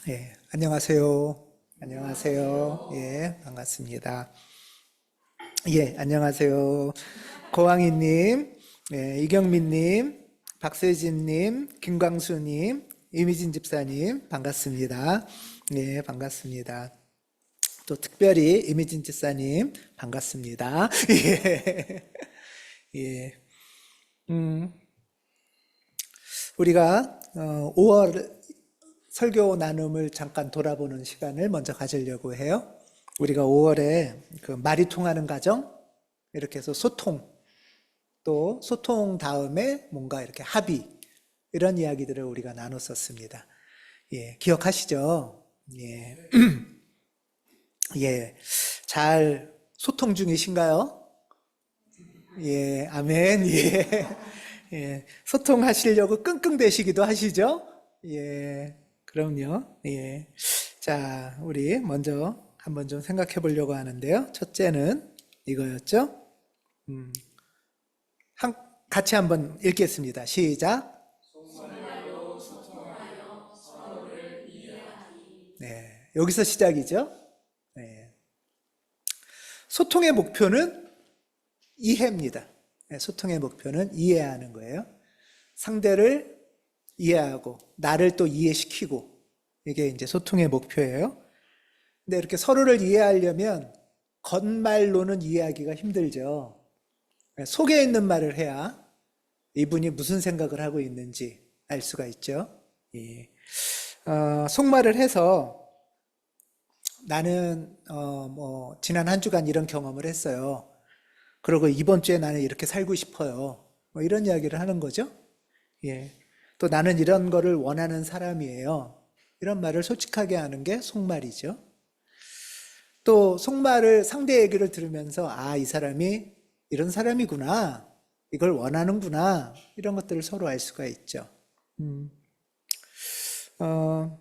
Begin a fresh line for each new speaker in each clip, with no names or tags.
예, 안녕하세요. 안녕하세요. 예, 반갑습니다. 예, 안녕하세요. 고왕이님, 예, 이경민님, 박세진님, 김광수님, 이미진 집사님, 반갑습니다. 예, 반갑습니다. 또 특별히 이미진 집사님, 반갑습니다. 예, 예. 음, 우리가 5월 설교 나눔을 잠깐 돌아보는 시간을 먼저 가지려고 해요. 우리가 5월에 그 말이 통하는 가정, 이렇게 해서 소통, 또 소통 다음에 뭔가 이렇게 합의, 이런 이야기들을 우리가 나눴었습니다. 예, 기억하시죠? 예, 예, 잘 소통 중이신가요? 예, 아멘, 예, 예, 소통하시려고 끙끙대시기도 하시죠? 예, 그럼요. 예. 자, 우리 먼저 한번 좀 생각해 보려고 하는데요. 첫째는 이거였죠. 음, 같이 한번 읽겠습니다. 시작. 네, 여기서 시작이죠. 네. 소통의 목표는 이해입니다. 네, 소통의 목표는 이해하는 거예요. 상대를 이해하고 나를 또 이해시키고, 이게 이제 소통의 목표예요. 근데 이렇게 서로를 이해하려면 겉말로는 이해하기가 힘들죠. 속에 있는 말을 해야 이분이 무슨 생각을 하고 있는지 알 수가 있죠. 예. 속말을 해서 나는 지난 한 주간 이런 경험을 했어요. 그리고 이번 주에 나는 이렇게 살고 싶어요. 뭐 이런 이야기를 하는 거죠. 예. 또 나는 이런 거를 원하는 사람이에요. 이런 말을 솔직하게 하는 게 속말이죠. 또 속말을 상대 얘기를 들으면서 이 사람이 이런 사람이구나. 이걸 원하는구나. 이런 것들을 서로 알 수가 있죠. 어,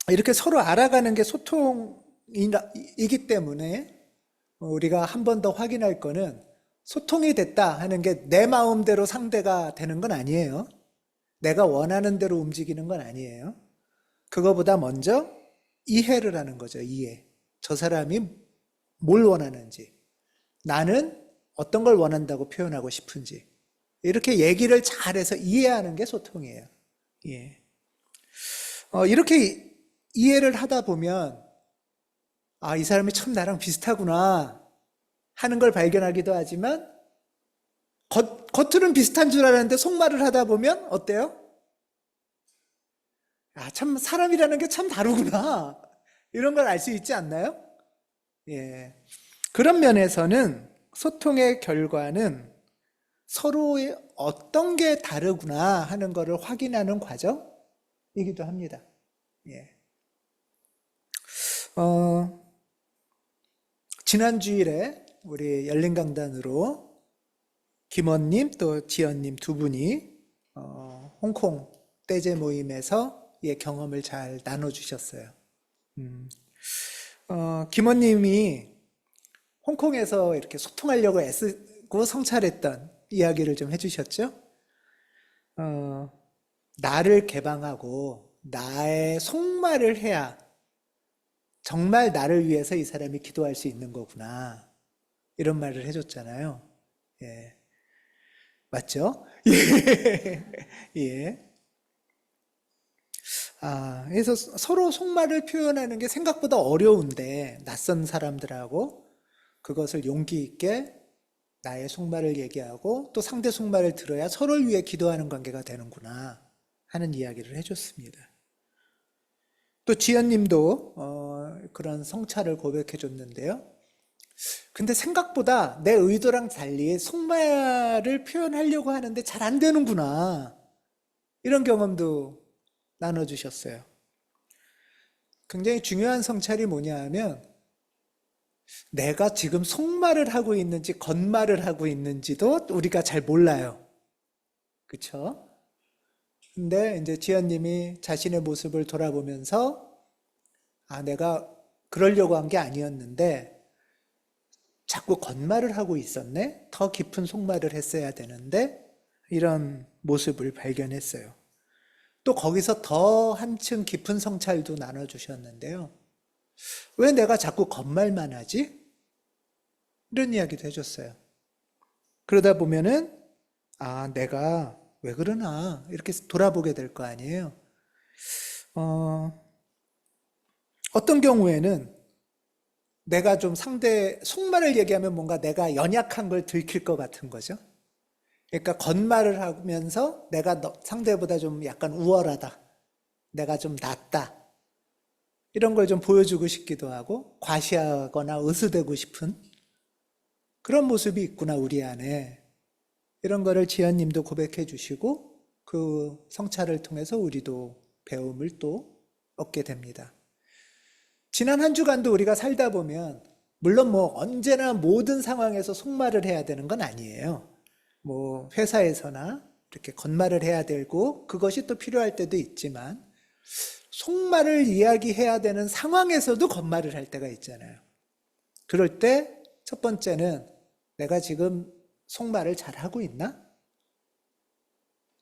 이렇게 서로 알아가는 게 소통이기 때문에 우리가 한 번 더 확인할 거는 소통이 됐다 하는 게 내 마음대로 상대가 되는 건 아니에요. 내가 원하는 대로 움직이는 건 아니에요. 그거보다 먼저 이해를 하는 거죠. 이해. 저 사람이 뭘 원하는지, 나는 어떤 걸 원한다고 표현하고 싶은지, 이렇게 얘기를 잘해서 이해하는 게 소통이에요. 예. 이렇게 이해를 하다 보면 이 사람이 참 나랑 비슷하구나 하는 걸 발견하기도 하지만 겉으로는 비슷한 줄 알았는데 속말을 하다 보면 어때요? 참 사람이라는 게 참 다르구나 이런 걸 알 수 있지 않나요? 예. 그런 면에서는 소통의 결과는 서로의 어떤 게 다르구나 하는 것을 확인하는 과정이기도 합니다. 예. 지난 주일에 우리 열린 강단으로 김원님 또 지연님 두 분이 홍콩 떼제 모임에서 경험을 잘 나눠주셨어요. 김원님이 홍콩에서 이렇게 소통하려고 애쓰고 성찰했던 이야기를 좀 해주셨죠. 나를 개방하고 나의 속말을 해야 정말 나를 위해서 이 사람이 기도할 수 있는 거구나. 이런 말을 해줬잖아요. 예. 맞죠? 예. 예. 그래서 서로 속말을 표현하는 게 생각보다 어려운데, 낯선 사람들하고 그것을 용기 있게 나의 속말을 얘기하고 또 상대 속말을 들어야 서로를 위해 기도하는 관계가 되는구나 하는 이야기를 해줬습니다. 또 지연님도 그런 성찰을 고백해 줬는데요. 근데 생각보다 내 의도랑 달리 속말을 표현하려고 하는데 잘 안 되는구나. 이런 경험도 나눠주셨어요. 굉장히 중요한 성찰이 뭐냐 하면 내가 지금 속말을 하고 있는지 겉말을 하고 있는지도 우리가 잘 몰라요. 그쵸? 근데 이제 지연님이 자신의 모습을 돌아보면서 내가 그러려고 한 게 아니었는데 자꾸 겉말을 하고 있었네? 더 깊은 속말을 했어야 되는데 이런 모습을 발견했어요. 또 거기서 더 한층 깊은 성찰도 나눠주셨는데요. 왜 내가 자꾸 겁말만 하지? 이런 이야기도 해줬어요. 그러다 보면은 내가 왜 그러나 이렇게 돌아보게 될 거 아니에요. 어떤 경우에는 내가 좀 상대 속말을 얘기하면 뭔가 내가 연약한 걸 들킬 것 같은 거죠. 그러니까 겉말을 하면서 내가 상대보다 좀 약간 우월하다, 내가 좀 낫다, 이런 걸 좀 보여주고 싶기도 하고 과시하거나 의수되고 싶은 그런 모습이 있구나 우리 안에. 이런 거를 지연님도 고백해 주시고 그 성찰을 통해서 우리도 배움을 또 얻게 됩니다. 지난 한 주간도 우리가 살다 보면 물론 뭐 언제나 모든 상황에서 속말을 해야 되는 건 아니에요. 뭐 회사에서나 이렇게 겉말을 해야 되고 그것이 또 필요할 때도 있지만 속말을 이야기해야 되는 상황에서도 겉말을 할 때가 있잖아요. 그럴 때 첫 번째는 내가 지금 속말을 잘하고 있나?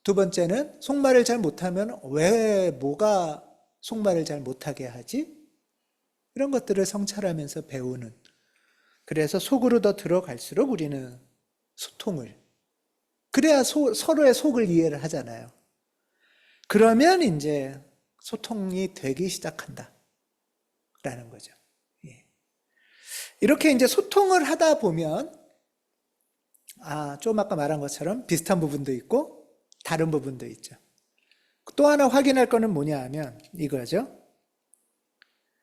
두 번째는 속말을 잘 못하면 왜 뭐가 속말을 잘 못하게 하지? 이런 것들을 성찰하면서 배우는. 그래서 속으로 더 들어갈수록 우리는 소통을. 그래야 서로의 속을 이해를 하잖아요. 그러면 이제 소통이 되기 시작한다. 라는 거죠. 예. 이렇게 이제 소통을 하다 보면, 좀 아까 말한 것처럼 비슷한 부분도 있고, 다른 부분도 있죠. 또 하나 확인할 거는 뭐냐 하면 이거죠.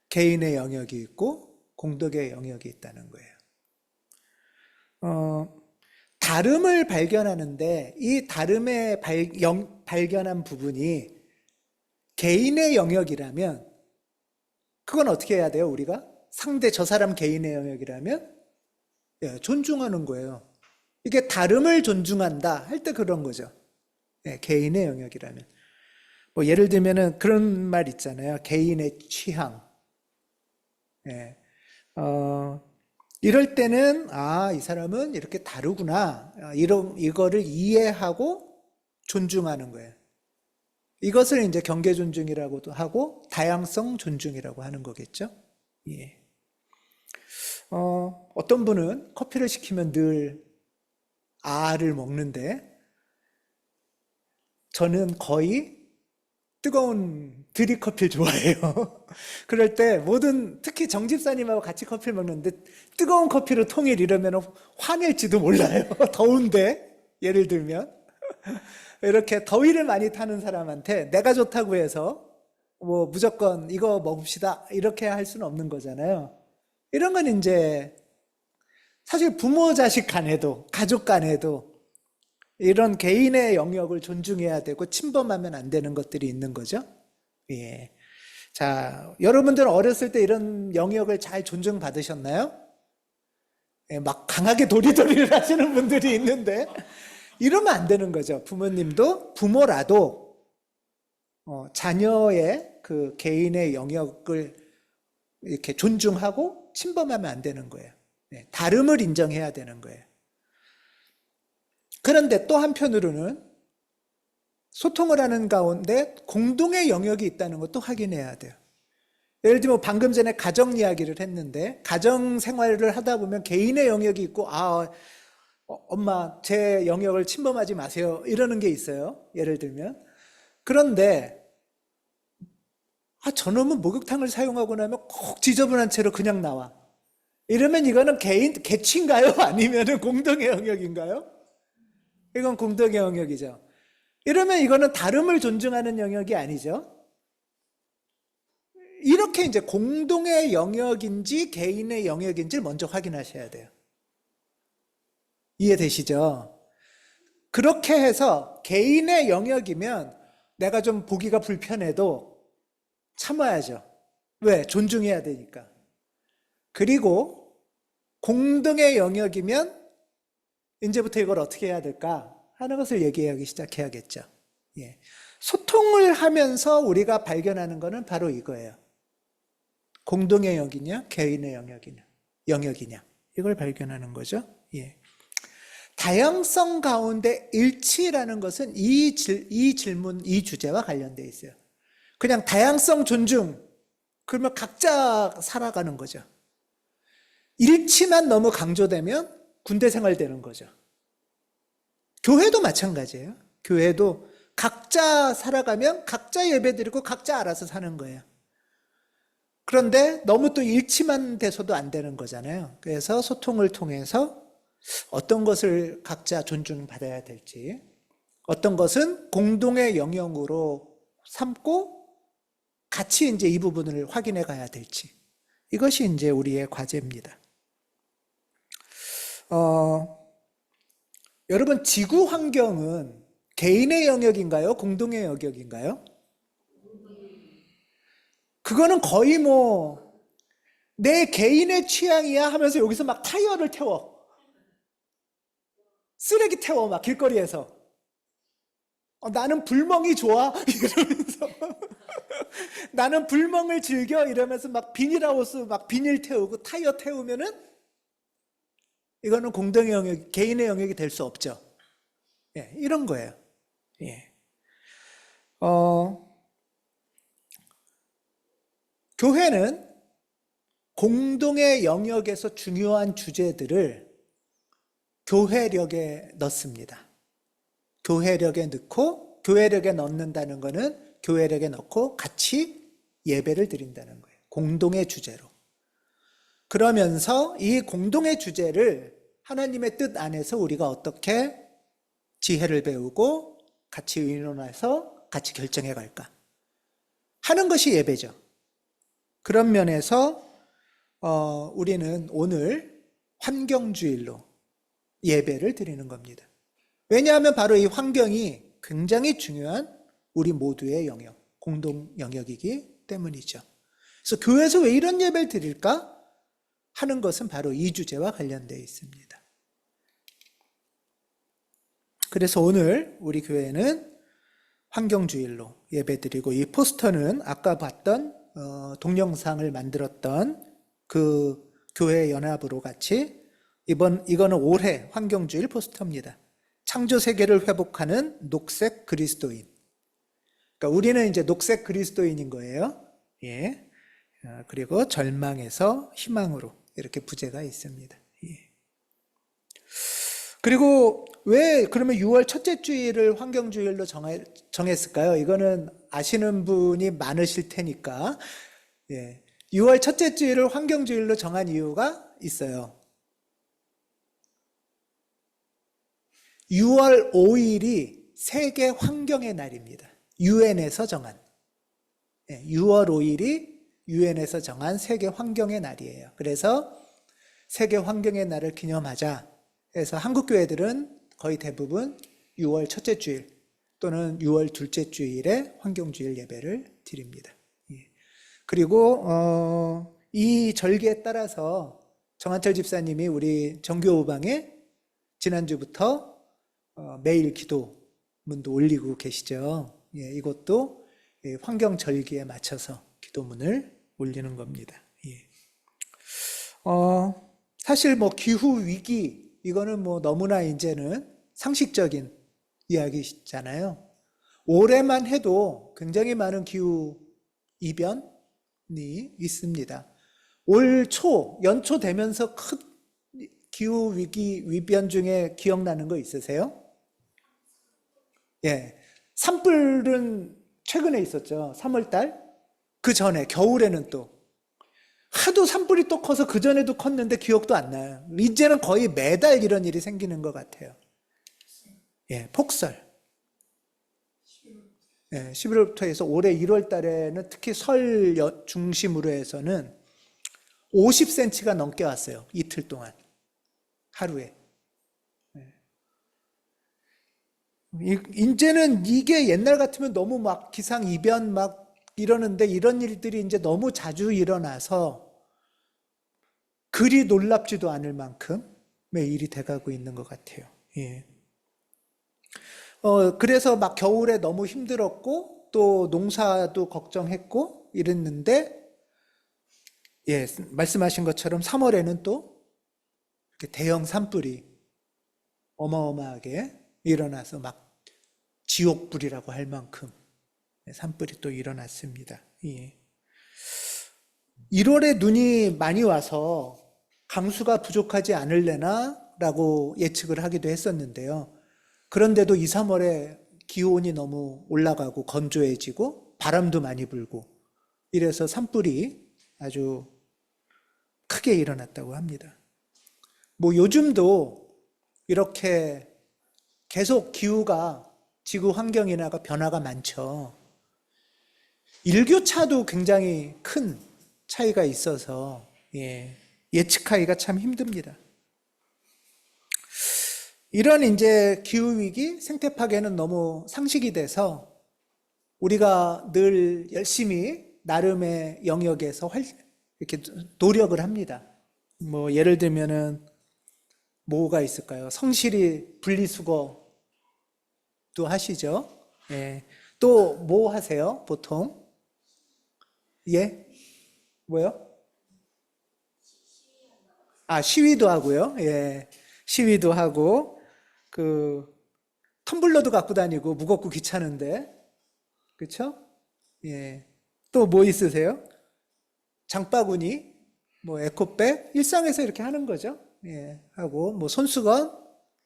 개인의 영역이 있고, 공덕의 영역이 있다는 거예요. 다름을 발견하는데 이 다름의 발견한 부분이 개인의 영역이라면 그건 어떻게 해야 돼요? 우리가 저 사람 개인의 영역이라면 존중하는 거예요. 이게 다름을 존중한다 할 때 그런 거죠. 개인의 영역이라면 뭐 예를 들면은 그런 말 있잖아요. 개인의 취향. 이럴 때는 이 사람은 이렇게 다르구나. 이거를 이해하고 존중하는 거예요. 이것을 이제 경계 존중이라고도 하고 다양성 존중이라고 하는 거겠죠. 예. 어떤 분은 커피를 시키면 늘 를 먹는데 저는 거의 뜨거운 드립커피를 좋아해요. 그럴 때 특히 정 집사님하고 같이 커피를 먹는데 뜨거운 커피로 통일 이러면 화낼지도 몰라요. 더운데 예를 들면 이렇게 더위를 많이 타는 사람한테 내가 좋다고 해서 뭐 무조건 이거 먹읍시다 이렇게 할 수는 없는 거잖아요. 이런 건 이제 사실 부모 자식 간에도 가족 간에도 이런 개인의 영역을 존중해야 되고 침범하면 안 되는 것들이 있는 거죠. 예. 자, 여러분들은 어렸을 때 이런 영역을 잘 존중받으셨나요? 예, 막 강하게 도리도리를 하시는 분들이 있는데 이러면 안 되는 거죠. 부모님도 부모라도 자녀의 그 개인의 영역을 이렇게 존중하고 침범하면 안 되는 거예요. 예, 다름을 인정해야 되는 거예요. 그런데 또 한편으로는 소통을 하는 가운데 공동의 영역이 있다는 것도 확인해야 돼요. 예를 들면 방금 전에 가정 이야기를 했는데 가정 생활을 하다 보면 개인의 영역이 있고 엄마 제 영역을 침범하지 마세요 이러는 게 있어요. 예를 들면 그런데 저놈은 목욕탕을 사용하고 나면 꼭 지저분한 채로 그냥 나와. 이러면 이거는 개취인가요? 아니면 공동의 영역인가요? 이건 공동의 영역이죠. 이러면 이거는 다름을 존중하는 영역이 아니죠. 이렇게 이제 공동의 영역인지 개인의 영역인지를 먼저 확인하셔야 돼요. 이해되시죠? 그렇게 해서 개인의 영역이면 내가 좀 보기가 불편해도 참아야죠. 왜? 존중해야 되니까. 그리고 공동의 영역이면 이제부터 이걸 어떻게 해야 될까 하는 것을 얘기하기 시작해야겠죠. 예. 소통을 하면서 우리가 발견하는 것은 바로 이거예요. 공동의 영역이냐 개인의 영역이냐 이걸 발견하는 거죠. 예. 다양성 가운데 일치라는 것은 이 질문, 이 주제와 관련되어 있어요. 그냥 다양성 존중, 그러면 각자 살아가는 거죠. 일치만 너무 강조되면 군대 생활 되는 거죠. 교회도 마찬가지예요. 교회도 각자 살아가면 각자 예배드리고 각자 알아서 사는 거예요. 그런데 너무 또 일치만 돼서도 안 되는 거잖아요. 그래서 소통을 통해서 어떤 것을 각자 존중받아야 될지, 어떤 것은 공동의 영역으로 삼고 같이 이제 이 부분을 확인해 가야 될지, 이것이 이제 우리의 과제입니다. 여러분, 지구 환경은 개인의 영역인가요? 공동의 영역인가요? 그거는 거의 뭐 내 개인의 취향이야 하면서 여기서 막 타이어를 태워, 쓰레기 태워, 막 길거리에서. 나는 불멍이 좋아 이러면서 나는 불멍을 즐겨 이러면서 막 비닐하우스 막 비닐 태우고 타이어 태우면은 이거는 공동의 영역, 개인의 영역이 될 수 없죠. 예, 이런 거예요. 예. 교회는 공동의 영역에서 중요한 주제들을 교회력에 넣습니다. 교회력에 넣고, 교회력에 넣는다는 것은 교회력에 넣고 같이 예배를 드린다는 거예요. 공동의 주제로. 그러면서 이 공동의 주제를 하나님의 뜻 안에서 우리가 어떻게 지혜를 배우고 같이 의논해서 같이 결정해 갈까 하는 것이 예배죠. 그런 면에서 우리는 오늘 환경주일로 예배를 드리는 겁니다. 왜냐하면 바로 이 환경이 굉장히 중요한 우리 모두의 영역, 공동 영역이기 때문이죠. 그래서 교회에서 왜 이런 예배를 드릴까 하는 것은 바로 이 주제와 관련되어 있습니다. 그래서 오늘 우리 교회는 환경주일로 예배드리고, 이 포스터는 아까 봤던 동영상을 만들었던 그 교회 연합으로 같이 이거는 올해 환경주일 포스터입니다. 창조 세계를 회복하는 녹색 그리스도인. 그러니까 우리는 이제 녹색 그리스도인인 거예요. 예. 그리고 절망에서 희망으로 이렇게 부제가 있습니다. 예. 그리고 왜 그러면 6월 첫째 주일을 환경주일로 정했을까요? 이거는 아시는 분이 많으실 테니까. 예. 6월 첫째 주일을 환경주일로 정한 이유가 있어요. 6월 5일이 세계 환경의 날입니다. 유엔에서 정한. 6월 5일이 유엔에서 정한 세계 환경의 날이에요. 그래서 세계 환경의 날을 기념하자 해서 한국 교회들은 거의 대부분 6월 첫째 주일 또는 6월 둘째 주일에 환경주일 예배를 드립니다. 그리고 이 절기에 따라서 정한철 집사님이 우리 정교오방에 지난주부터 매일 기도문도 올리고 계시죠. 예, 이것도 환경 절기에 맞춰서 기도문을 올리는 겁니다. 예. 사실 뭐 기후 위기 이거는 뭐 너무나 이제는 상식적인 이야기잖아요. 올해만 해도 굉장히 많은 기후 이변이 있습니다. 올 초, 연초 되면서 큰 기후 위기 위변 중에 기억나는 거 있으세요? 예, 산불은 최근에 있었죠. 3월달. 그 전에 겨울에는 또 하도 산불이 또 커서 그 전에도 컸는데 기억도 안 나요. 이제는 거의 매달 이런 일이 생기는 것 같아요. 예, 폭설. 예, 11월부터 해서 올해 1월 달에는 특히 설 중심으로 해서는 50cm가 넘게 왔어요. 이틀 동안. 하루에. 이제는 이게 옛날 같으면 너무 막 기상이변 막 이러는데 이런 일들이 이제 너무 자주 일어나서 그리 놀랍지도 않을 만큼의 일이 돼가고 있는 것 같아요. 예. 그래서 막 겨울에 너무 힘들었고 또 농사도 걱정했고 이랬는데, 예, 말씀하신 것처럼 3월에는 또 이렇게 대형 산불이 어마어마하게 일어나서 막 지옥불이라고 할 만큼 산불이 또 일어났습니다. 예. 1월에 눈이 많이 와서 강수가 부족하지 않을래나 라고 예측을 하기도 했었는데요. 그런데도 2, 3월에 기온이 너무 올라가고 건조해지고 바람도 많이 불고 이래서 산불이 아주 크게 일어났다고 합니다. 뭐 요즘도 이렇게 계속 기후가 지구 환경이나가 변화가 많죠. 일교차도 굉장히 큰 차이가 있어서 예측하기가 참 힘듭니다. 이런 이제 기후위기, 생태 파괴는 너무 상식이 돼서 우리가 늘 열심히 나름의 영역에서 이렇게 노력을 합니다. 뭐 예를 들면은 뭐가 있을까요? 성실히 분리수거도 하시죠. 예. 또 뭐 하세요? 보통? 예? 뭐요? 아, 시위도 하고요. 예. 시위도 하고 텀블러도 갖고 다니고 무겁고 귀찮은데. 그렇죠? 예. 또 뭐 있으세요? 장바구니, 뭐 에코백, 일상에서 이렇게 하는 거죠. 예. 하고 뭐 손수건,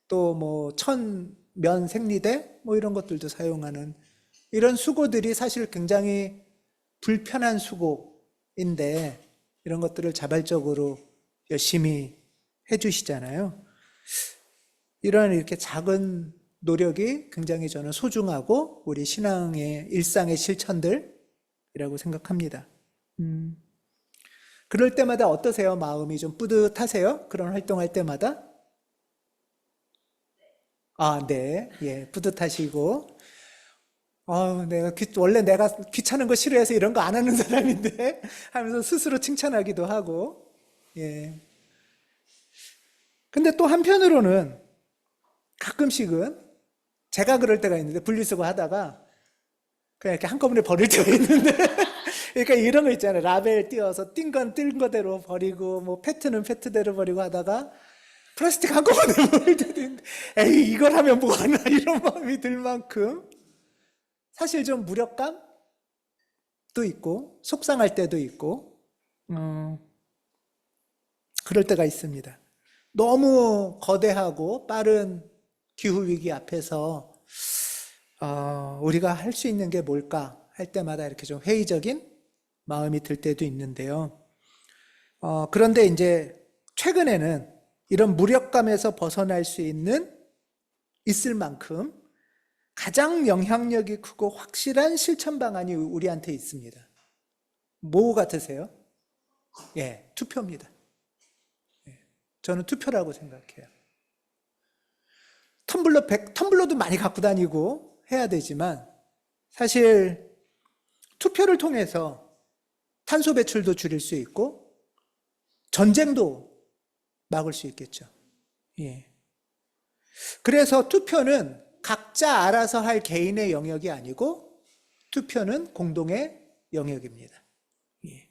또 뭐 천면 생리대 뭐 이런 것들도 사용하는 이런 수고들이 사실 굉장히 불편한 수고인데 이런 것들을 자발적으로 열심히 해주시잖아요. 이런 이렇게 작은 노력이 굉장히 저는 소중하고 우리 신앙의 일상의 실천들이라고 생각합니다. 그럴 때마다 어떠세요? 마음이 좀 뿌듯하세요? 그런 활동할 때마다? 아, 네. 예, 뿌듯하시고. 원래 내가 귀찮은 거 싫어해서 이런 거 안 하는 사람인데 하면서 스스로 칭찬하기도 하고. 예. 근데 또 한편으로는 가끔씩은 제가 그럴 때가 있는데 분리수거 하다가 그냥 이렇게 한꺼번에 버릴 때가 있는데 그러니까 이런 거 있잖아요. 라벨 띄워서 띈 건 띈 거대로 버리고 뭐 페트는 페트대로 버리고 하다가 플라스틱 한꺼번에 버릴 때도 있는데 에이 이걸 하면 뭐하나 이런 마음이 들 만큼 사실 좀 무력감도 있고 속상할 때도 있고 그럴 때가 있습니다. 너무 거대하고 빠른 기후위기 앞에서 우리가 할 수 있는 게 뭘까 할 때마다 이렇게 좀 회의적인 마음이 들 때도 있는데요. 그런데 이제 최근에는 이런 무력감에서 벗어날 수 있을 만큼 가장 영향력이 크고 확실한 실천 방안이 우리한테 있습니다. 뭐 같으세요? 예, 투표입니다. 저는 투표라고 생각해요. 텀블러도 많이 갖고 다니고 해야 되지만 사실 투표를 통해서 탄소 배출도 줄일 수 있고 전쟁도 막을 수 있겠죠. 예. 그래서 투표는 각자 알아서 할 개인의 영역이 아니고 투표는 공동의 영역입니다. 예.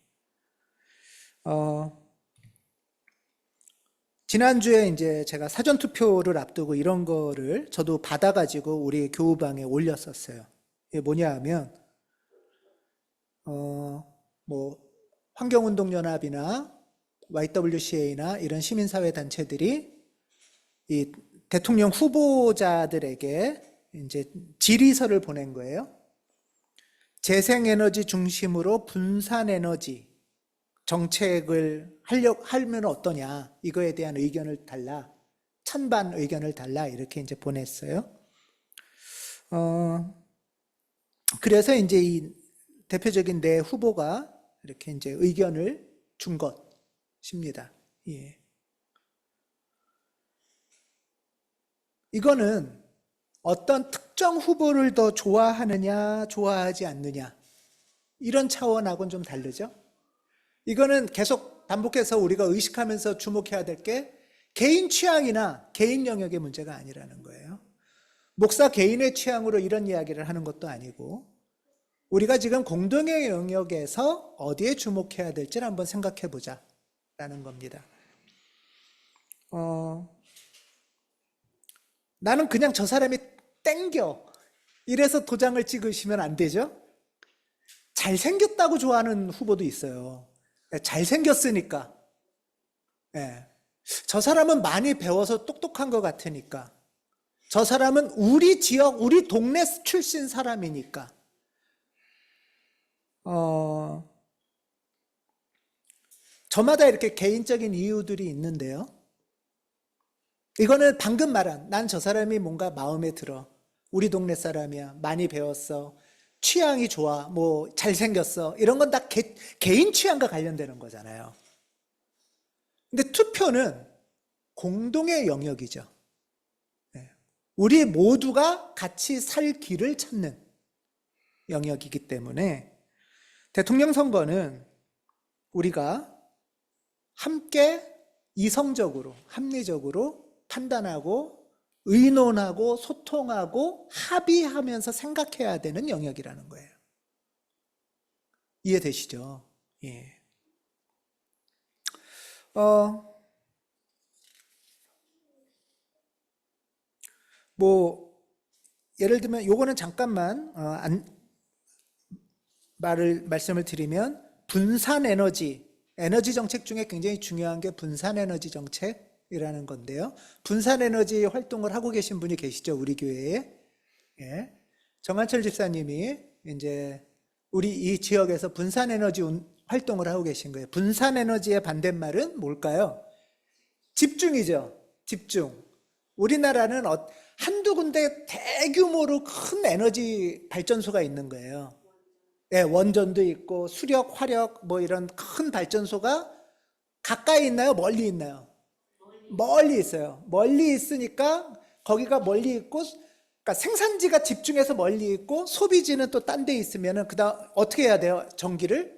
지난주에 이제 제가 사전투표를 앞두고 이런 거를 저도 받아가지고 우리 교우방에 올렸었어요. 이게 뭐냐 하면, 뭐, 환경운동연합이나 YWCA나 이런 시민사회 단체들이 이 대통령 후보자들에게 이제 질의서를 보낸 거예요. 재생에너지 중심으로 분산에너지 정책을 하면 어떠냐, 이거에 대한 의견을 달라, 찬반 의견을 달라, 이렇게 이제 보냈어요. 그래서 이제 이 대표적인 네 후보가 이렇게 이제 의견을 준 것입니다. 예. 이거는 어떤 특정 후보를 더 좋아하느냐, 좋아하지 않느냐, 이런 차원하고는 좀 다르죠. 이거는 계속 반복해서 우리가 의식하면서 주목해야 될 게 개인 취향이나 개인 영역의 문제가 아니라는 거예요. 목사 개인의 취향으로 이런 이야기를 하는 것도 아니고 우리가 지금 공동의 영역에서 어디에 주목해야 될지를 한번 생각해 보자라는 겁니다. 나는 그냥 저 사람이 땡겨. 이래서 도장을 찍으시면 안 되죠. 잘생겼다고 좋아하는 후보도 있어요. 잘생겼으니까. 예. 저 사람은 많이 배워서 똑똑한 것 같으니까. 저 사람은 우리 지역, 우리 동네 출신 사람이니까. 저마다 이렇게 개인적인 이유들이 있는데요. 이거는 방금 말한 난 저 사람이 뭔가 마음에 들어. 우리 동네 사람이야. 많이 배웠어. 취향이 좋아. 뭐 잘생겼어. 이런 건 다 개인 취향과 관련되는 거잖아요. 근데 투표는 공동의 영역이죠. 우리 모두가 같이 살 길을 찾는 영역이기 때문에 대통령 선거는 우리가 함께 이성적으로, 합리적으로 판단하고 의논하고 소통하고 합의하면서 생각해야 되는 영역이라는 거예요. 이해되시죠? 예. 뭐 예를 들면 요거는 잠깐만 말씀을 드리면 분산 에너지 정책 중에 굉장히 중요한 게 분산 에너지 정책이라는 건데요. 분산 에너지 활동을 하고 계신 분이 계시죠, 우리 교회에. 예. 정한철 집사님이 이제 우리 이 지역에서 분산 에너지 활동을 하고 계신 거예요. 분산 에너지의 반대말은 뭘까요? 집중이죠. 집중. 우리나라는 한두 군데 대규모로 큰 에너지 발전소가 있는 거예요. 예, 원전도 있고 수력, 화력 뭐 이런 큰 발전소가 가까이 있나요? 멀리 있나요? 멀리 있어요. 멀리 있으니까 거기가 멀리 있고, 그러니까 생산지가 집중해서 멀리 있고 소비지는 또 딴 데 있으면은 그다음 어떻게 해야 돼요? 전기를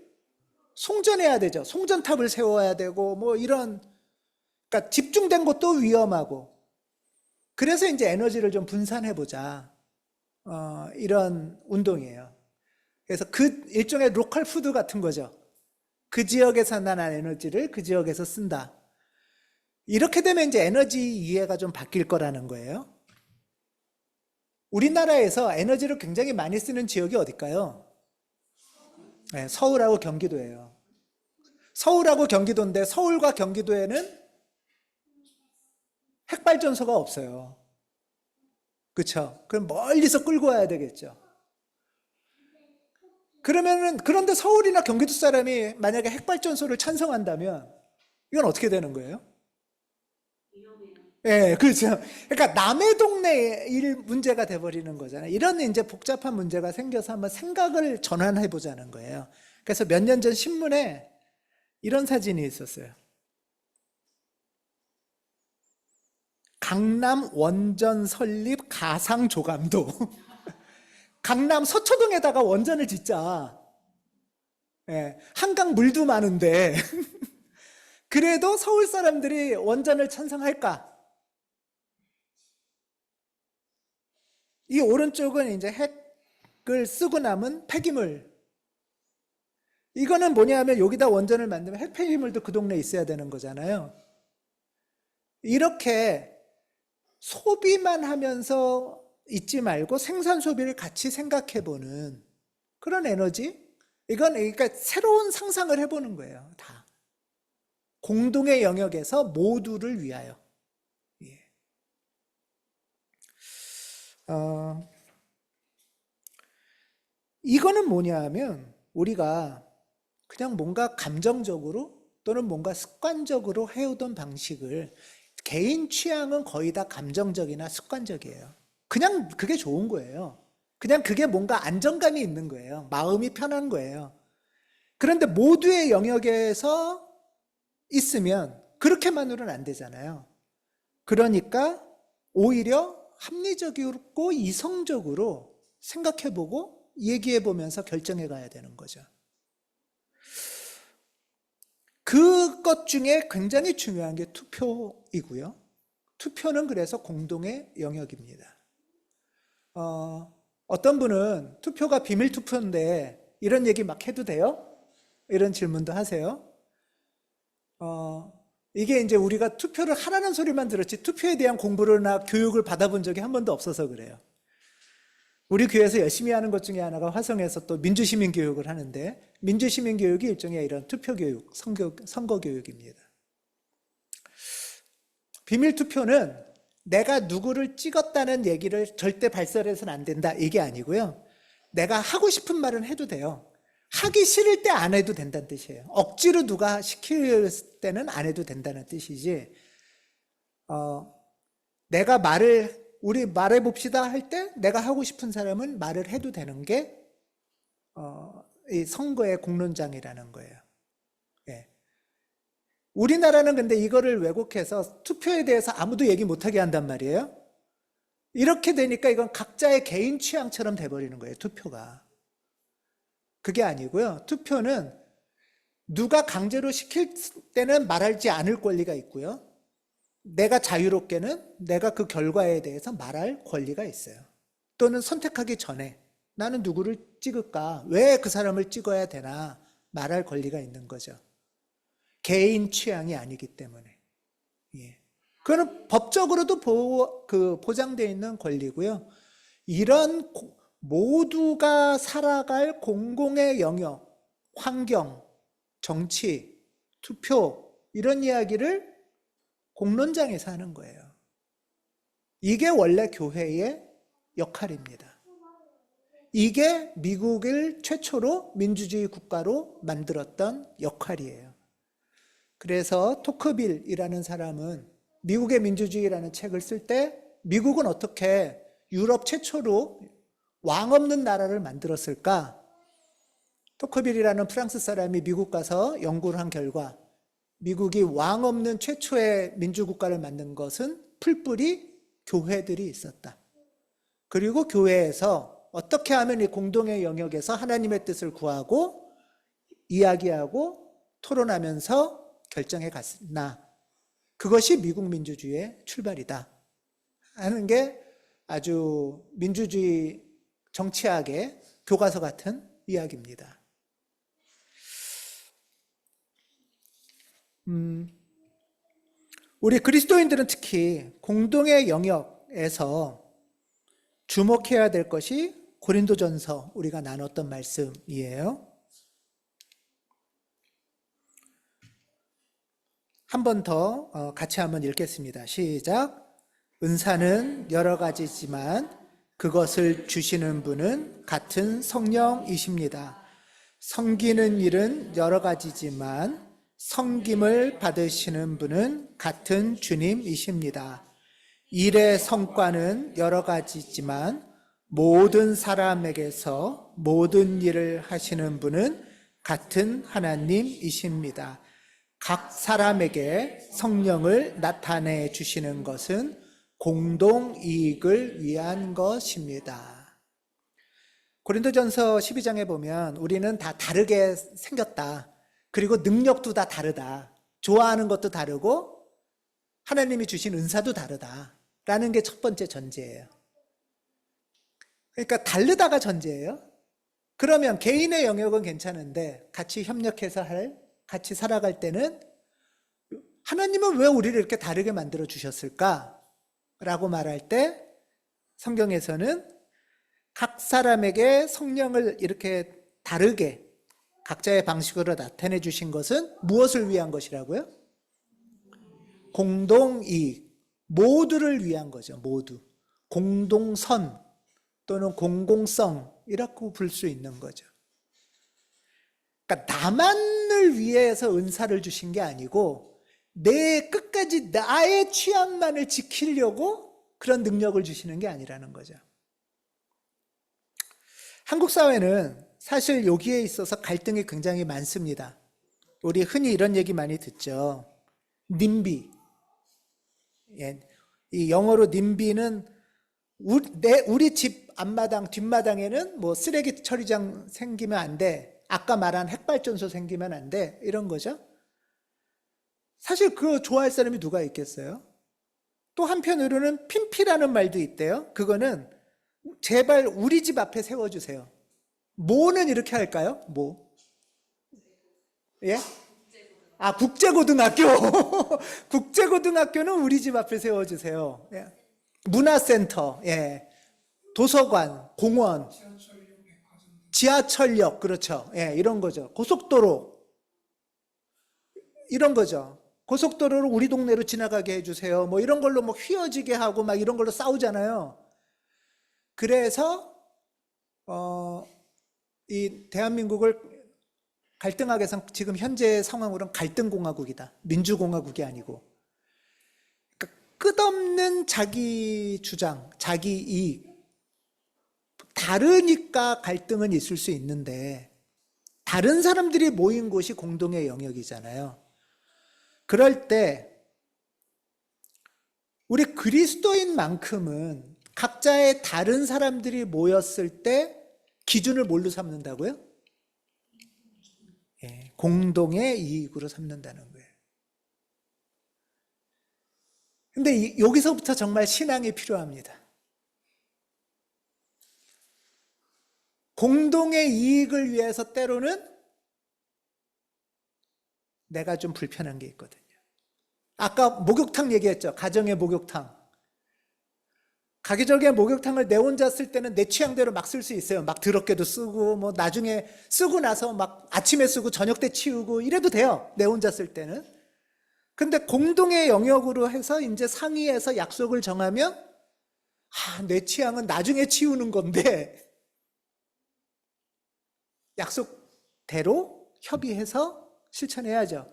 송전해야 되죠. 송전탑을 세워야 되고 뭐 이런, 그러니까 집중된 것도 위험하고. 그래서 이제 에너지를 좀 분산해 보자. 이런 운동이에요. 그래서 그 일종의 로컬 푸드 같은 거죠. 그 지역에서 나는 에너지를 그 지역에서 쓴다. 이렇게 되면 이제 에너지 이해가 좀 바뀔 거라는 거예요. 우리나라에서 에너지를 굉장히 많이 쓰는 지역이 어딜까요? 네, 서울하고 경기도예요. 서울하고 경기도인데 서울과 경기도에는 핵발전소가 없어요. 그렇죠? 그럼 멀리서 끌고 와야 되겠죠. 그런데 서울이나 경기도 사람이 만약에 핵발전소를 찬성한다면 이건 어떻게 되는 거예요? 예, 그렇죠. 그러니까 남의 동네 일 문제가 돼버리는 거잖아요. 이런 이제 복잡한 문제가 생겨서 한번 생각을 전환해 보자는 거예요. 그래서 몇 년 전 신문에 이런 사진이 있었어요. 강남 원전 설립 가상 조감도. 강남 서초동에다가 원전을 짓자. 예, 한강 물도 많은데 그래도 서울 사람들이 원전을 찬성할까? 이 오른쪽은 이제 핵을 쓰고 남은 폐기물. 이거는 뭐냐면 여기다 원전을 만들면 핵 폐기물도 그 동네에 있어야 되는 거잖아요. 이렇게 소비만 하면서 있지 말고 생산 소비를 같이 생각해 보는 그런 에너지? 이건 그러니까 새로운 상상을 해보는 거예요. 다. 공동의 영역에서 모두를 위하여. 예. 이거는 뭐냐 하면 우리가 그냥 뭔가 감정적으로 또는 뭔가 습관적으로 해오던 방식을, 개인 취향은 거의 다 감정적이나 습관적이에요. 그냥 그게 좋은 거예요. 그냥 그게 뭔가 안정감이 있는 거예요. 마음이 편한 거예요. 그런데 모두의 영역에서 있으면 그렇게만으로는 안 되잖아요. 그러니까 오히려 합리적이고 이성적으로 생각해보고 얘기해보면서 결정해 가야 되는 거죠. 그것 중에 굉장히 중요한 게 투표이고요. 투표는 그래서 공동의 영역입니다. 어떤 분은 투표가 비밀 투표인데 이런 얘기 막 해도 돼요? 이런 질문도 하세요. 이게 이제 우리가 투표를 하라는 소리만 들었지 투표에 대한 공부나 교육을 받아본 적이 한 번도 없어서 그래요. 우리 교회에서 열심히 하는 것 중에 하나가 화성에서 또 민주시민 교육을 하는데 민주시민 교육이 일종의 이런 투표 교육, 선거 교육입니다. 비밀 투표는 내가 누구를 찍었다는 얘기를 절대 발설해서는 안 된다 이게 아니고요. 내가 하고 싶은 말은 해도 돼요. 하기 싫을 때 안 해도 된다는 뜻이에요. 억지로 누가 시킬 때는 안 해도 된다는 뜻이지. 내가 우리 말해봅시다 할 때 내가 하고 싶은 사람은 말을 해도 되는 게 이 선거의 공론장이라는 거예요. 예. 우리나라는 근데 이거를 왜곡해서 투표에 대해서 아무도 얘기 못하게 한단 말이에요. 이렇게 되니까 이건 각자의 개인 취향처럼 돼버리는 거예요, 투표가. 그게 아니고요. 투표는 누가 강제로 시킬 때는 말하지 않을 권리가 있고요. 내가 자유롭게는 내가 그 결과에 대해서 말할 권리가 있어요. 또는 선택하기 전에 나는 누구를 찍을까? 왜 그 사람을 찍어야 되나? 말할 권리가 있는 거죠. 개인 취향이 아니기 때문에. 예. 그거는 법적으로도 보장되어 있는 권리고요. 이런 모두가 살아갈 공공의 영역, 환경, 정치, 투표 이런 이야기를 공론장에서 하는 거예요. 이게 원래 교회의 역할입니다. 이게 미국을 최초로 민주주의 국가로 만들었던 역할이에요. 그래서 토크빌이라는 사람은 미국의 민주주의라는 책을 쓸 때 미국은 어떻게 유럽 최초로 왕 없는 나라를 만들었을까? 토크빌이라는 프랑스 사람이 미국 가서 연구를 한 결과 미국이 왕 없는 최초의 민주국가를 만든 것은 풀뿌리 교회들이 있었다. 그리고 교회에서 어떻게 하면 이 공동의 영역에서 하나님의 뜻을 구하고 이야기하고 토론하면서 결정해 갔나. 그것이 미국 민주주의의 출발이다 하는 게 아주 민주주의 정치학의 교과서 같은 이야기입니다. 우리 그리스도인들은 특히 공동의 영역에서 주목해야 될 것이 고린도전서 우리가 나눴던 말씀이에요. 한 번 더 같이 한번 읽겠습니다. 시작. 은사는 여러 가지지만 그것을 주시는 분은 같은 성령이십니다. 섬기는 일은 여러 가지지만 섬김을 받으시는 분은 같은 주님이십니다. 일의 성과는 여러 가지지만 모든 사람에게서 모든 일을 하시는 분은 같은 하나님이십니다. 각 사람에게 성령을 나타내 주시는 것은 공동 이익을 위한 것입니다. 고린도전서 12장에 보면 우리는 다 다르게 생겼다. 그리고 능력도 다 다르다. 좋아하는 것도 다르고 하나님이 주신 은사도 다르다. 라는 게 첫 번째 전제예요. 그러니까 다르다가 전제예요. 그러면 개인의 영역은 괜찮은데 같이 협력해서 같이 살아갈 때는 하나님은 왜 우리를 이렇게 다르게 만들어 주셨을까? 라고 말할 때 성경에서는 각 사람에게 성령을 이렇게 다르게 각자의 방식으로 나타내 주신 것은 무엇을 위한 것이라고요? 공동이익, 모두를 위한 거죠. 모두. 공동선 또는 공공성이라고 부를 수 있는 거죠. 그러니까 나만을 위해서 은사를 주신 게 아니고 내 끝까지 나의 취향만을 지키려고 그런 능력을 주시는 게 아니라는 거죠. 한국 사회는 사실 여기에 있어서 갈등이 굉장히 많습니다. 우리 흔히 이런 얘기 많이 듣죠. 님비. 예, 이 영어로 님비는 우리 집 앞마당, 뒷마당에는 뭐 쓰레기 처리장 생기면 안 돼. 아까 말한 핵발전소 생기면 안 돼. 이런 거죠. 사실 그거 좋아할 사람이 누가 있겠어요? 또 한편으로는 핀피라는 말도 있대요. 그거는 제발 우리 집 앞에 세워주세요. 뭐는 이렇게 할까요? 뭐? 예? 아, 국제고등학교. 국제고등학교는 우리 집 앞에 세워주세요. 예. 문화센터, 예. 도서관, 공원, 지하철역, 그렇죠. 예, 이런 거죠. 고속도로, 이런 거죠. 고속도로를 우리 동네로 지나가게 해주세요. 뭐 이런 걸로 뭐 휘어지게 하고 막 이런 걸로 싸우잖아요. 그래서 이 대한민국을 갈등하게 해서 지금 현재 상황으로는 갈등공화국이다. 민주공화국이 아니고. 그러니까 끝없는 자기 주장, 자기 이익. 다르니까 갈등은 있을 수 있는데 다른 사람들이 모인 곳이 공동의 영역이잖아요. 그럴 때 우리 그리스도인만큼은 각자의 다른 사람들이 모였을 때 기준을 뭘로 삼는다고요? 예, 공동의 이익으로 삼는다는 거예요. 근데 여기서부터 정말 신앙이 필요합니다. 공동의 이익을 위해서 때로는 내가 좀 불편한 게 있거든요. 아까 목욕탕 얘기했죠. 가정의 목욕탕. 가게적의 목욕탕을 내 혼자 쓸 때는 내 취향대로 막 쓸 수 있어요. 막 더럽게도 쓰고 뭐 나중에 쓰고 나서 막 아침에 쓰고 저녁 때 치우고 이래도 돼요. 내 혼자 쓸 때는. 근데 공동의 영역으로 해서 이제 상의해서 약속을 정하면 내 취향은 나중에 치우는 건데 약속대로 협의해서 실천해야죠.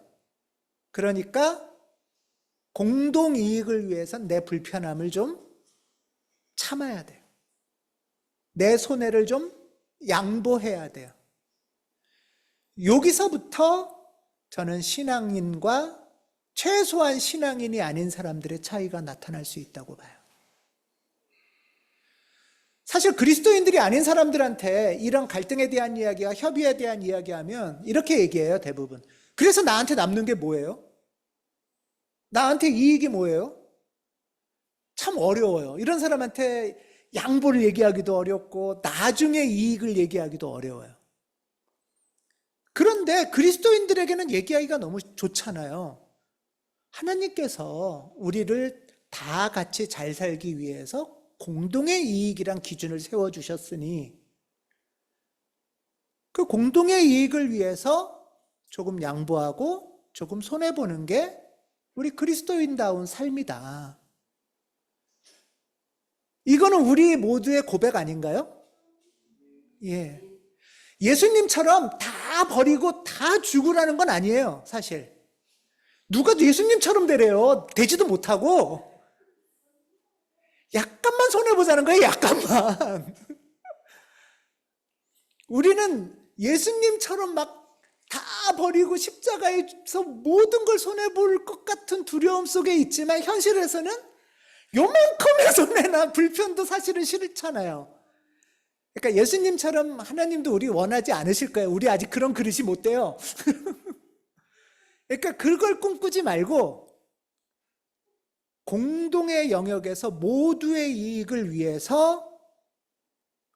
그러니까 공동이익을 위해선 내 불편함을 좀 참아야 돼요. 내 손해를 좀 양보해야 돼요. 여기서부터 저는 신앙인과 최소한 신앙인이 아닌 사람들의 차이가 나타날 수 있다고 봐요. 사실 그리스도인들이 아닌 사람들한테 이런 갈등에 대한 이야기와 협의에 대한 이야기하면 이렇게 얘기해요, 대부분. 그래서 나한테 남는 게 뭐예요? 나한테 이익이 뭐예요? 참 어려워요. 이런 사람한테 양보를 얘기하기도 어렵고 나중에 이익을 얘기하기도 어려워요. 그런데 그리스도인들에게는 얘기하기가 너무 좋잖아요. 하나님께서 우리를 다 같이 잘 살기 위해서 공동의 이익이란 기준을 세워주셨으니 그 공동의 이익을 위해서 조금 양보하고 조금 손해보는 게 우리 그리스도인다운 삶이다. 이거는 우리 모두의 고백 아닌가요? 예. 예수님처럼 다 버리고 다 죽으라는 건 아니에요, 사실. 누가 예수님처럼 되래요? 되지도 못하고. 약간만 손해보자는 거예요, 약간만. 우리는 예수님처럼 막 다 버리고 십자가에서 모든 걸 손해볼 것 같은 두려움 속에 있지만 현실에서는 요만큼의 손해나 불편도 사실은 싫잖아요. 그러니까 예수님처럼 하나님도 우리 원하지 않으실 거예요. 우리 아직 그런 그릇이 못 돼요. 그러니까 그걸 꿈꾸지 말고 공동의 영역에서 모두의 이익을 위해서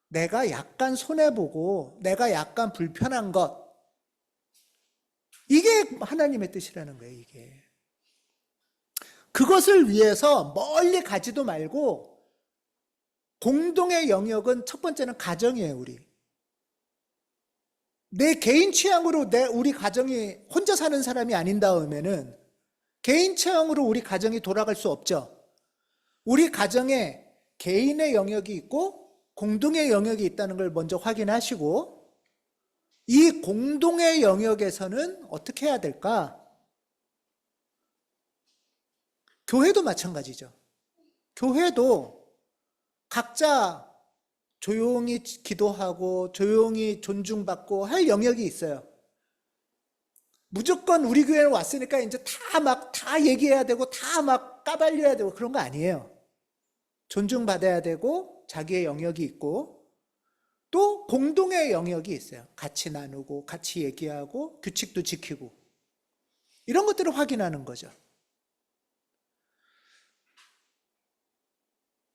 내가 약간 손해보고 내가 약간 불편한 것, 이게 하나님의 뜻이라는 거예요. 이게 그것을 위해서 멀리 가지도 말고 공동의 영역은 첫 번째는 가정이에요. 우리 내 개인 취향으로 우리 가정이 혼자 사는 사람이 아닌 다음에는 개인 취향으로 우리 가정이 돌아갈 수 없죠. 우리 가정에 개인의 영역이 있고 공동의 영역이 있다는 걸 먼저 확인하시고 이 공동의 영역에서는 어떻게 해야 될까? 교회도 마찬가지죠. 교회도 각자 조용히 기도하고 조용히 존중받고 할 영역이 있어요. 무조건 우리 교회에 왔으니까 이제 다 얘기해야 되고 다 막 까발려야 되고 그런 거 아니에요. 존중받아야 되고 자기의 영역이 있고 또 공동의 영역이 있어요. 같이 나누고 같이 얘기하고 규칙도 지키고 이런 것들을 확인하는 거죠.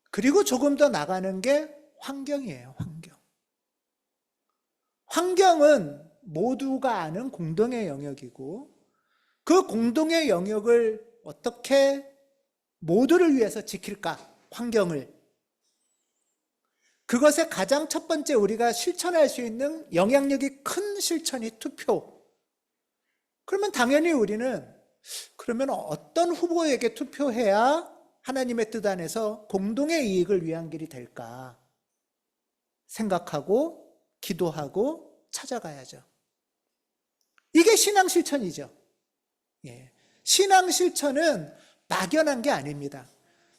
그리고 조금 더 나가는 게 환경이에요. 환경은 모두가 아는 공동의 영역이고 그 공동의 영역을 어떻게 모두를 위해서 지킬까? 환경을. 그것의 가장 첫 번째 우리가 실천할 수 있는 영향력이 큰 실천이 투표. 그러면 당연히 우리는 그러면 어떤 후보에게 투표해야 하나님의 뜻 안에서 공동의 이익을 위한 길이 될까 생각하고 기도하고 찾아가야죠. 이게 신앙 실천이죠. 예. 신앙 실천은 막연한 게 아닙니다.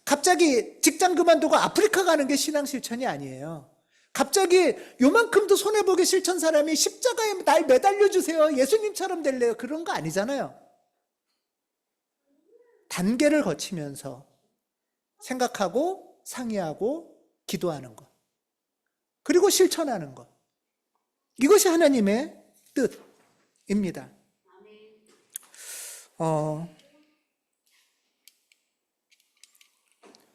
갑자기 직장 그만두고 아프리카 가는 게 신앙 실천이 아니에요. 갑자기 요만큼도 손해보기 싫던 사람이 십자가에 날 매달려 주세요. 예수님처럼 될래요. 그런 거 아니잖아요. 단계를 거치면서 생각하고 상의하고 기도하는 것. 그리고 실천하는 것. 이것이 하나님의 뜻입니다.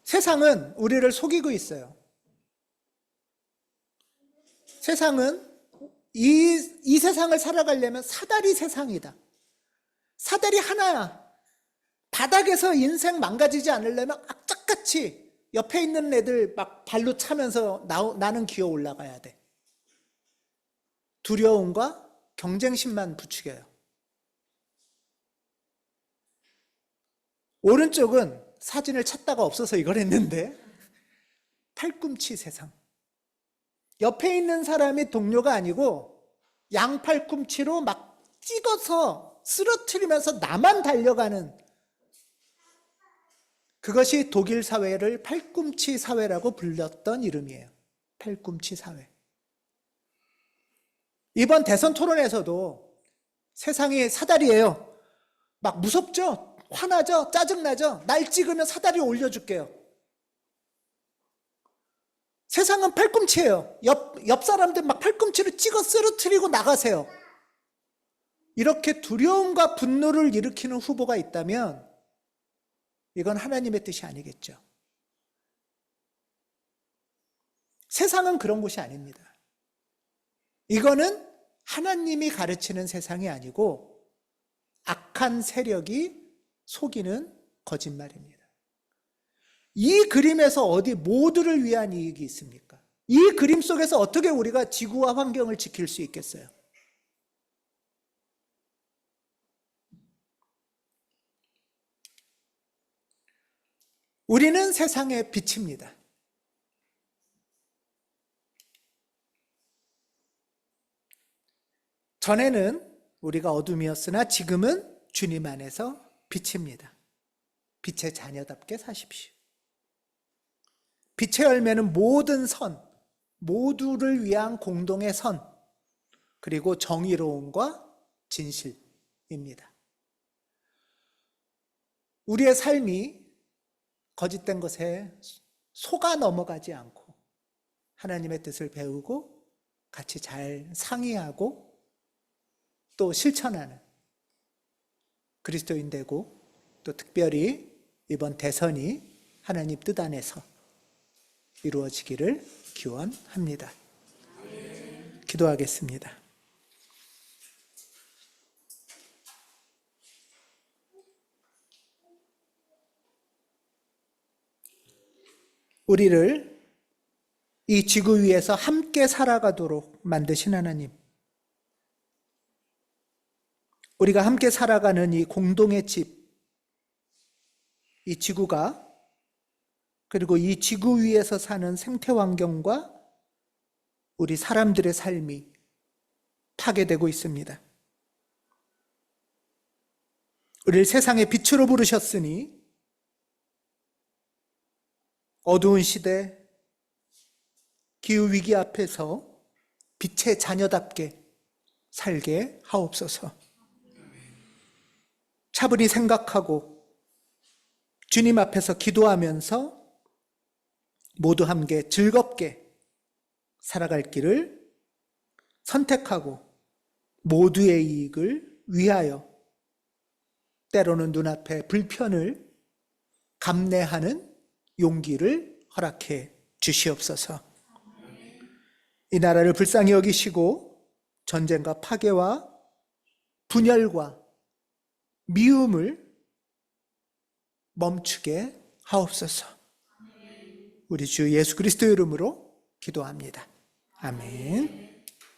세상은 우리를 속이고 있어요. 세상은 이 세상을 살아가려면 사다리 세상이다. 사다리 하나야. 바닥에서 인생 망가지지 않으려면 악착같이 옆에 있는 애들 막 발로 차면서 나는 기어 올라가야 돼. 두려움과 경쟁심만 부추겨요. 오른쪽은 사진을 찾다가 없어서 이걸 했는데 팔꿈치 세상. 옆에 있는 사람이 동료가 아니고 양팔꿈치로 막 찍어서 쓰러뜨리면서 나만 달려가는, 그것이 독일 사회를 팔꿈치 사회라고 불렸던 이름이에요. 팔꿈치 사회. 이번 대선 토론에서도 세상이 사다리예요. 막 무섭죠? 화나죠? 짜증나죠? 날 찍으면 사다리 올려줄게요. 세상은 팔꿈치예요. 옆 사람들 막 팔꿈치를 찍어 쓰러뜨리고 나가세요. 이렇게 두려움과 분노를 일으키는 후보가 있다면 이건 하나님의 뜻이 아니겠죠. 세상은 그런 곳이 아닙니다. 이거는 하나님이 가르치는 세상이 아니고 악한 세력이 속이는 거짓말입니다. 이 그림에서 어디 모두를 위한 이익이 있습니까? 이 그림 속에서 어떻게 우리가 지구와 환경을 지킬 수 있겠어요? 우리는 세상의 빛입니다. 전에는 우리가 어둠이었으나 지금은 주님 안에서 빛입니다. 빛의 자녀답게 사십시오. 빛의 열매는 모든 선, 모두를 위한 공동의 선, 그리고 정의로움과 진실입니다. 우리의 삶이 거짓된 것에 속아 넘어가지 않고 하나님의 뜻을 배우고 같이 잘 상의하고 또 실천하는 그리스도인 되고, 또 특별히 이번 대선이 하나님 뜻 안에서 이루어지기를 기원합니다. 기도하겠습니다. 우리를 이 지구 위에서 함께 살아가도록 만드신 하나님, 우리가 함께 살아가는 이 공동의 집, 이 지구가, 그리고 이 지구 위에서 사는 생태 환경과 우리 사람들의 삶이 파괴되고 있습니다. 우리를 세상의 빛으로 부르셨으니 어두운 시대, 기후위기 앞에서 빛의 자녀답게 살게 하옵소서. 차분히 생각하고 주님 앞에서 기도하면서 모두 함께 즐겁게 살아갈 길을 선택하고 모두의 이익을 위하여 때로는 눈앞에 불편을 감내하는 용기를 허락해 주시옵소서. 이 나라를 불쌍히 여기시고 전쟁과 파괴와 분열과 미움을 멈추게 하옵소서. 우리 주 예수 그리스도의 이름으로 기도합니다. 아멘.